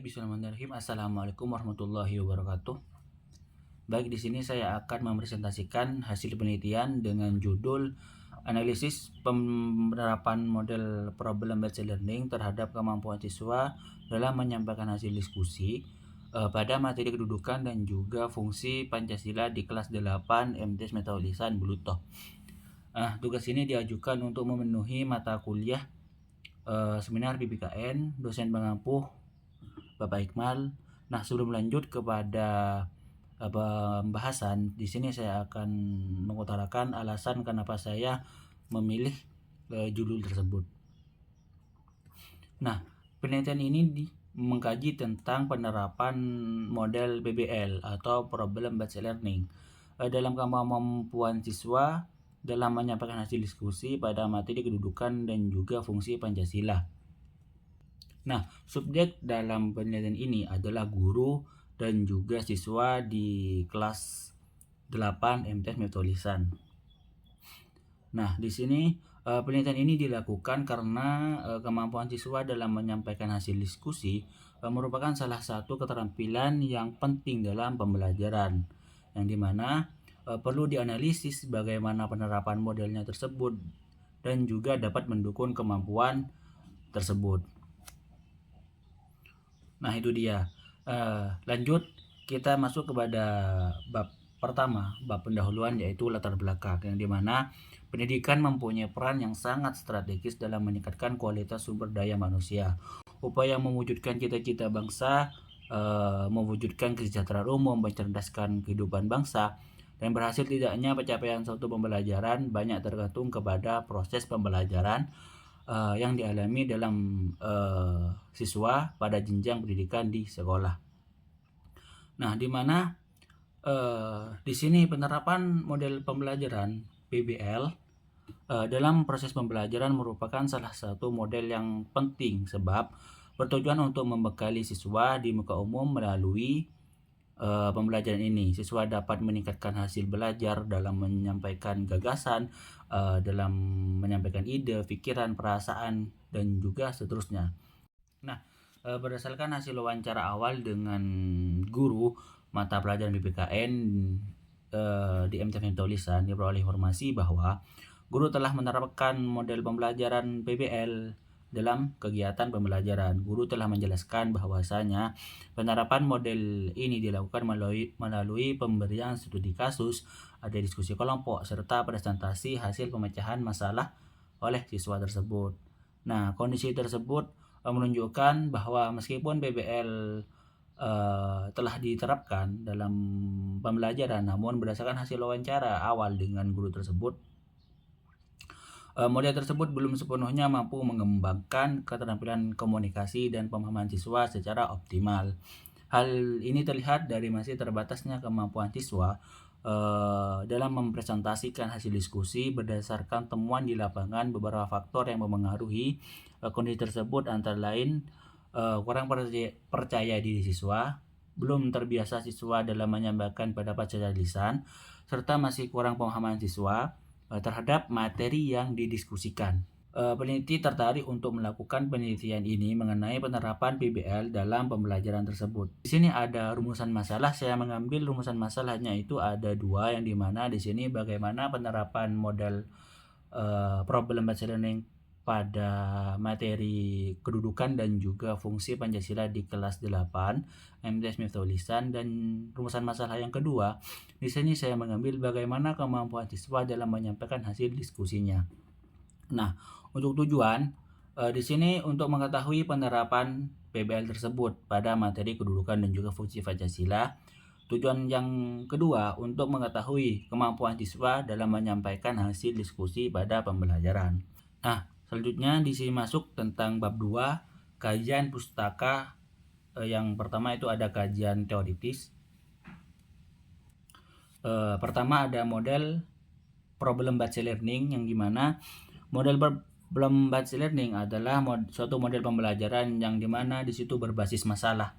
Bismillahirrahmanirrahim. Assalamualaikum warahmatullahi wabarakatuh. Baik, di sini saya akan mempresentasikan hasil penelitian dengan judul analisis penerapan model problem based learning terhadap kemampuan siswa dalam menyampaikan hasil diskusi pada materi kedudukan dan juga fungsi Pancasila di kelas 8 MTs Metode Lisan Bulutoh. Tugas ini diajukan untuk memenuhi mata kuliah seminar PPKN, dosen pengampu Bapak Iqmal. Nah, sebelum lanjut kepada pembahasan, di sini saya akan mengutarakan alasan kenapa saya memilih judul tersebut. Nah, penelitian ini mengkaji tentang penerapan model PBL atau Problem Based Learning dalam kemampuan siswa dalam menyampaikan hasil diskusi pada materi kedudukan dan juga fungsi Pancasila. Nah, subjek dalam penelitian ini adalah guru dan juga siswa di kelas 8 MTs Metode Lisan. Nah, di sini penelitian ini dilakukan karena kemampuan siswa dalam menyampaikan hasil diskusi merupakan salah satu keterampilan yang penting dalam pembelajaran, yang dimana perlu dianalisis bagaimana penerapan modelnya tersebut dan juga dapat mendukung kemampuan tersebut. Nah, itu dia. Lanjut, kita masuk kepada bab pertama, bab pendahuluan, yaitu latar belakang, yang dimana pendidikan mempunyai peran yang sangat strategis dalam meningkatkan kualitas sumber daya manusia. Upaya mewujudkan cita-cita bangsa, mewujudkan kesejahteraan umum, mencerdaskan kehidupan bangsa, dan berhasil tidaknya pencapaian suatu pembelajaran banyak tergantung kepada proses pembelajaran yang dialami dalam siswa pada jenjang pendidikan di sekolah. Nah, di mana di sini penerapan model pembelajaran PBL dalam proses pembelajaran merupakan salah satu model yang penting sebab bertujuan untuk membekali siswa di muka umum melalui pembelajaran ini. Siswa dapat meningkatkan hasil belajar dalam menyampaikan gagasan, dalam menyampaikan ide, pikiran, perasaan, dan juga seterusnya. Nah, berdasarkan hasil wawancara awal dengan guru mata pelajaran PPKN di MTs Metode Lisan, diperoleh informasi bahwa guru telah menerapkan model pembelajaran PBL dalam kegiatan pembelajaran. Guru telah menjelaskan bahwasanya penerapan model ini dilakukan melalui pemberian studi kasus, ada diskusi kelompok, serta presentasi hasil pemecahan masalah oleh siswa tersebut. Nah, kondisi tersebut menunjukkan bahwa meskipun PBL telah diterapkan dalam pembelajaran, namun berdasarkan hasil wawancara awal dengan guru tersebut, model tersebut belum sepenuhnya mampu mengembangkan keterampilan komunikasi dan pemahaman siswa secara optimal. Hal ini terlihat dari masih terbatasnya kemampuan siswa dalam mempresentasikan hasil diskusi berdasarkan temuan di lapangan. Beberapa faktor yang memengaruhi kondisi tersebut antara lain kurang percaya diri siswa, belum terbiasa siswa dalam menyampaikan pendapat secara lisan, serta masih kurang pemahaman siswa terhadap materi yang didiskusikan. Peneliti tertarik untuk melakukan penelitian ini mengenai penerapan PBL dalam pembelajaran tersebut. Di sini ada rumusan masalah. Saya mengambil rumusan masalahnya itu ada dua, yang dimana di sini bagaimana penerapan model problem based learning pada materi kedudukan dan juga fungsi Pancasila di kelas 8 MTs Metode Lisan. Dan rumusan masalah yang kedua, di sini saya mengambil bagaimana kemampuan siswa dalam menyampaikan hasil diskusinya. Nah, untuk tujuan di sini untuk mengetahui penerapan PBL tersebut pada materi kedudukan dan juga fungsi Pancasila. Tujuan yang kedua untuk mengetahui kemampuan siswa dalam menyampaikan hasil diskusi pada pembelajaran. Nah, selanjutnya di sini masuk tentang bab 2, kajian pustaka. Yang pertama itu ada kajian teoritis. Pertama ada model problem based learning, yang dimana model problem based learning adalah suatu model pembelajaran yang dimana di situ berbasis masalah.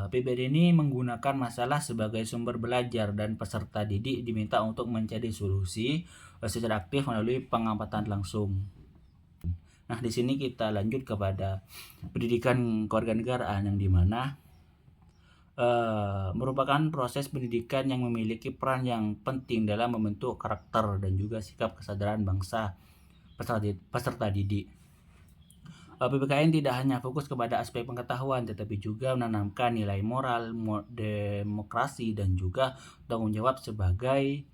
PBL ini menggunakan masalah sebagai sumber belajar dan peserta didik diminta untuk mencari solusi secara aktif melalui pengamatan langsung. Nah, di sini kita lanjut kepada pendidikan kewarganegaraan yang dimana merupakan proses pendidikan yang memiliki peran yang penting dalam membentuk karakter dan juga sikap kesadaran bangsa peserta didik. PPKN tidak hanya fokus kepada aspek pengetahuan, tetapi juga menanamkan nilai moral, demokrasi, dan juga tanggung jawab sebagai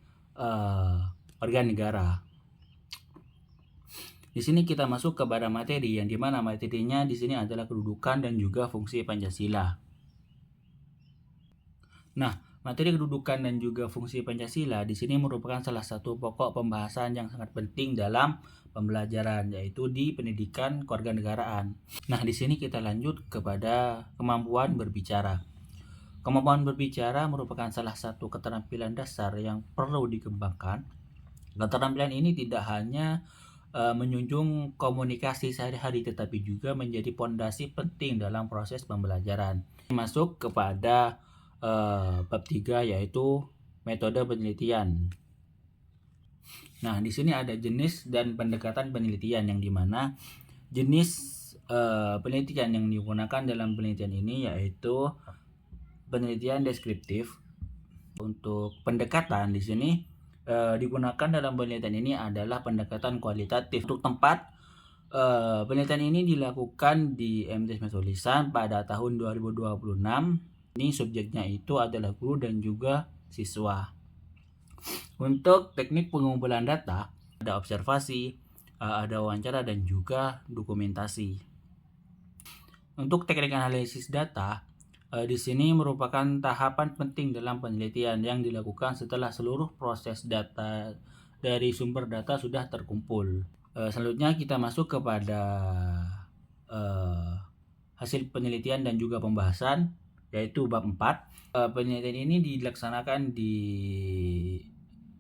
warga negara. Di sini kita masuk kepada materi yang dimana materinya di sini adalah kedudukan dan juga fungsi Pancasila. Nah, materi kedudukan dan juga fungsi Pancasila di sini merupakan salah satu pokok pembahasan yang sangat penting dalam pembelajaran, yaitu di pendidikan kewarganegaraan. Nah, di sini kita lanjut kepada kemampuan berbicara. Kemampuan berbicara merupakan salah satu keterampilan dasar yang perlu dikembangkan. Keterampilan ini tidak hanya menjunjung komunikasi sehari-hari, tetapi juga menjadi pondasi penting dalam proses pembelajaran. Masuk kepada bab 3, yaitu metode penelitian. Nah, di sini ada jenis dan pendekatan penelitian yang dimana jenis penelitian yang digunakan dalam penelitian ini yaitu penelitian deskriptif. Untuk pendekatan di sini digunakan dalam penelitian ini adalah pendekatan kualitatif. Untuk tempat penelitian ini dilakukan di MTs Metulisan pada tahun 2026. Ini subjeknya itu adalah guru dan juga siswa. Untuk teknik pengumpulan data, ada observasi, ada wawancara, dan juga dokumentasi. Untuk teknik analisis data, di sini merupakan tahapan penting dalam penelitian yang dilakukan setelah seluruh proses data dari sumber data sudah terkumpul. Selanjutnya kita masuk kepada hasil penelitian dan juga pembahasan, yaitu bab 4. Penelitian ini dilaksanakan di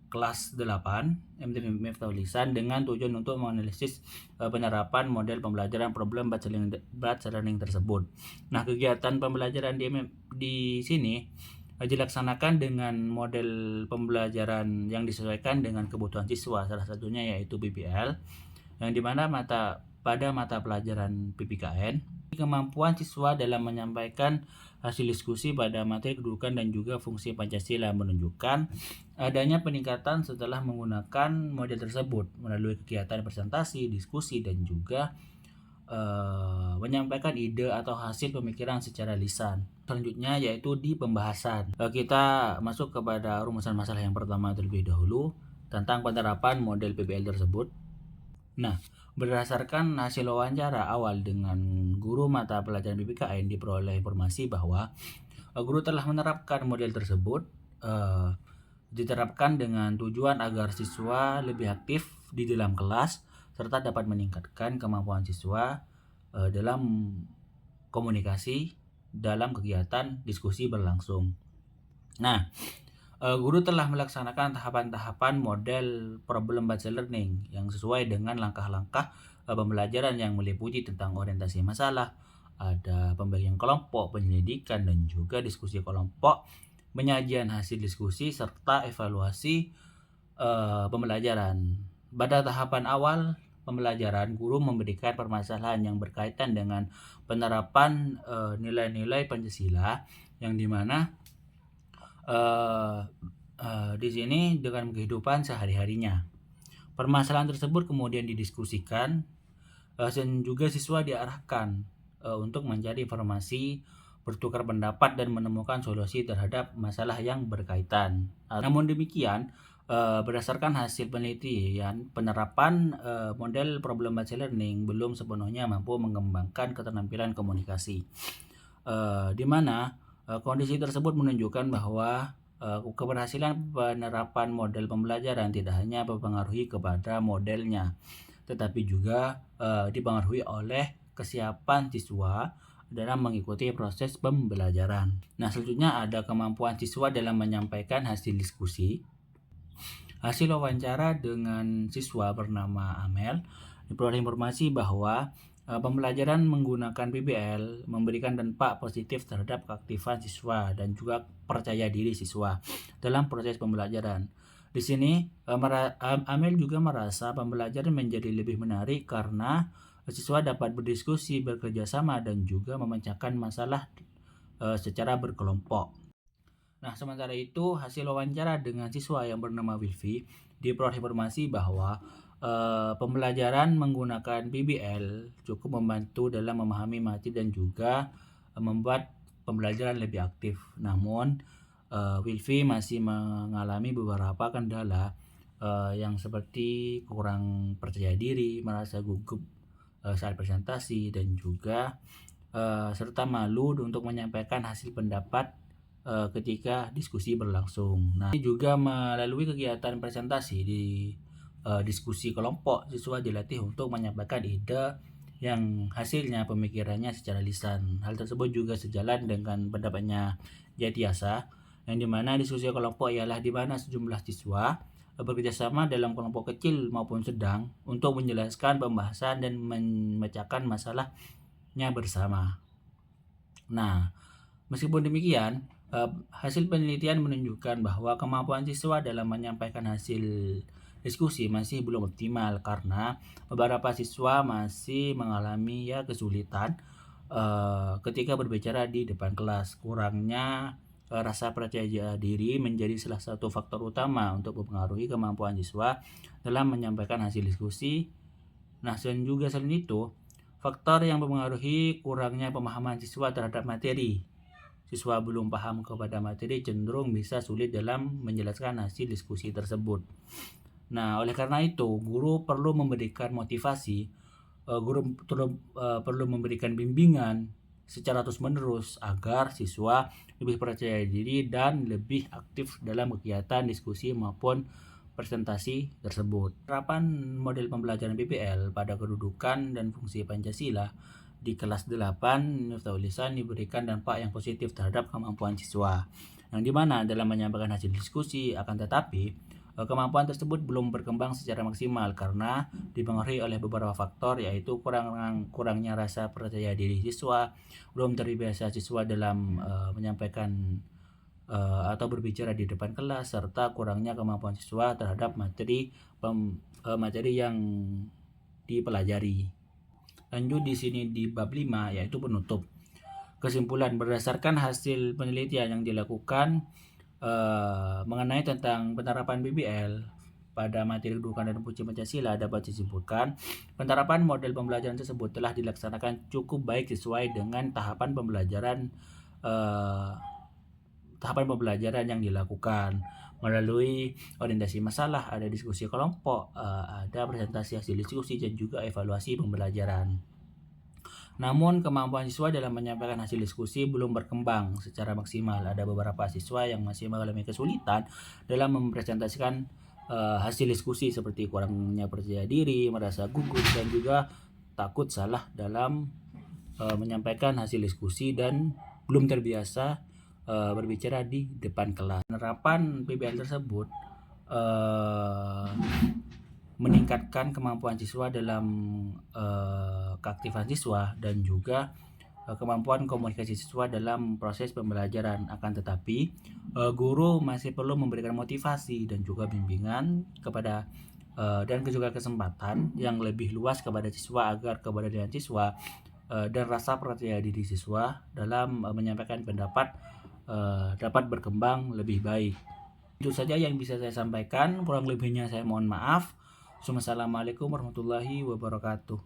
kelas 8 MTs Tulisan dengan tujuan untuk menganalisis penerapan model pembelajaran problem-based learning tersebut. Nah, kegiatan pembelajaran di sini dilaksanakan dengan model pembelajaran yang disesuaikan dengan kebutuhan siswa, salah satunya yaitu PBL, yang dimana pada mata pelajaran PPKN, kemampuan siswa dalam menyampaikan hasil diskusi pada materi kedudukan dan juga fungsi Pancasila menunjukkan adanya peningkatan setelah menggunakan model tersebut melalui kegiatan presentasi, diskusi, dan juga menyampaikan ide atau hasil pemikiran secara lisan. Selanjutnya yaitu di pembahasan. Kita masuk kepada rumusan masalah yang pertama terlebih dahulu tentang penerapan model PBL tersebut. Nah, berdasarkan hasil wawancara awal dengan guru mata pelajaran PPKN, diperoleh informasi bahwa guru telah menerapkan model tersebut, diterapkan dengan tujuan agar siswa lebih aktif di dalam kelas serta dapat meningkatkan kemampuan siswa dalam komunikasi dalam kegiatan diskusi berlangsung. Nah, guru telah melaksanakan tahapan-tahapan model problem-based learning yang sesuai dengan langkah-langkah pembelajaran yang meliputi tentang orientasi masalah, ada pembagian kelompok, penyelidikan, dan juga diskusi kelompok, penyajian hasil diskusi, serta evaluasi pembelajaran. Pada tahapan awal pembelajaran, guru memberikan permasalahan yang berkaitan dengan penerapan nilai-nilai Pancasila, yang dimana di sini dengan kehidupan sehari-harinya. Permasalahan tersebut kemudian didiskusikan dan juga siswa diarahkan untuk mencari informasi, bertukar pendapat, dan menemukan solusi terhadap masalah yang berkaitan. Namun demikian, berdasarkan hasil penelitian, penerapan model problem-based learning belum sepenuhnya mampu mengembangkan keterampilan komunikasi, di mana kondisi tersebut menunjukkan bahwa keberhasilan penerapan model pembelajaran tidak hanya mempengaruhi kepada modelnya, tetapi juga dipengaruhi oleh kesiapan siswa dalam mengikuti proses pembelajaran. Nah, selanjutnya ada kemampuan siswa dalam menyampaikan hasil diskusi. Hasil wawancara dengan siswa bernama Amel diperoleh informasi bahwa pembelajaran menggunakan PBL memberikan dampak positif terhadap keaktifan siswa dan juga percaya diri siswa dalam proses pembelajaran. Di sini Amel juga merasa pembelajaran menjadi lebih menarik karena siswa dapat berdiskusi, bekerja sama, dan juga memecahkan masalah secara berkelompok. Nah, sementara itu, hasil wawancara dengan siswa yang bernama Wilfi diperoleh informasi bahwa pembelajaran menggunakan PBL cukup membantu dalam memahami materi dan juga membuat pembelajaran lebih aktif. Namun, Wilfi masih mengalami beberapa kendala yang seperti kurang percaya diri, merasa gugup saat presentasi, dan juga serta malu untuk menyampaikan hasil pendapat ketika diskusi berlangsung. Nah, ini juga melalui kegiatan presentasi di diskusi kelompok, siswa dilatih untuk menyampaikan ide yang hasilnya pemikirannya secara lisan. Hal tersebut juga sejalan dengan pendapatnya Jatiasa, yang dimana diskusi kelompok ialah di mana sejumlah siswa bekerjasama dalam kelompok kecil maupun sedang untuk menjelaskan pembahasan dan memecahkan masalahnya bersama. Nah, meskipun demikian, hasil penelitian menunjukkan bahwa kemampuan siswa dalam menyampaikan hasil diskusi masih belum optimal karena beberapa siswa masih mengalami kesulitan ketika berbicara di depan kelas. Kurangnya rasa percaya diri menjadi salah satu faktor utama untuk mempengaruhi kemampuan siswa dalam menyampaikan hasil diskusi. Nah, selain itu, faktor yang mempengaruhi kurangnya pemahaman siswa terhadap materi. Siswa belum paham kepada materi cenderung bisa sulit dalam menjelaskan hasil diskusi tersebut. Nah, oleh karena itu, guru perlu memberikan motivasi, perlu memberikan bimbingan secara terus-menerus agar siswa lebih percaya diri dan lebih aktif dalam kegiatan diskusi maupun presentasi tersebut. Penerapan model pembelajaran PBL pada kedudukan dan fungsi Pancasila di kelas 8 Miftahul Lisan diberikan dampak yang positif terhadap kemampuan siswa, yang dimana dalam menyampaikan hasil diskusi, akan tetapi kemampuan tersebut belum berkembang secara maksimal karena dipengaruhi oleh beberapa faktor, yaitu kurangnya rasa percaya diri siswa, belum terbiasa siswa dalam menyampaikan atau berbicara di depan kelas, serta kurangnya kemampuan siswa terhadap materi yang dipelajari. Lanjut di sini di bab 5, yaitu penutup. Kesimpulan, berdasarkan hasil penelitian yang dilakukan mengenai tentang penerapan PBL pada materi kedudukan dan fungsi Pancasila, dapat disimpulkan penerapan model pembelajaran tersebut telah dilaksanakan cukup baik sesuai dengan tahapan pembelajaran yang dilakukan melalui orientasi masalah, ada diskusi kelompok, ada presentasi hasil diskusi, dan juga evaluasi pembelajaran. Namun, kemampuan siswa dalam menyampaikan hasil diskusi belum berkembang secara maksimal. Ada beberapa siswa yang masih mengalami kesulitan dalam mempresentasikan hasil diskusi, seperti kurangnya percaya diri, merasa gugup, dan juga takut salah dalam menyampaikan hasil diskusi dan belum terbiasa berbicara di depan kelas. Penerapan PBL tersebut meningkatkan kemampuan siswa dalam keaktifan siswa dan juga kemampuan komunikasi siswa dalam proses pembelajaran. Akan tetapi, guru masih perlu memberikan motivasi dan juga bimbingan kepada dan juga kesempatan yang lebih luas kepada siswa agar keberanian siswa dan rasa percaya diri siswa dalam menyampaikan pendapat dapat berkembang lebih baik. Itu saja yang bisa saya sampaikan, kurang lebihnya saya mohon maaf. Wassalamualaikum warahmatullahi wabarakatuh.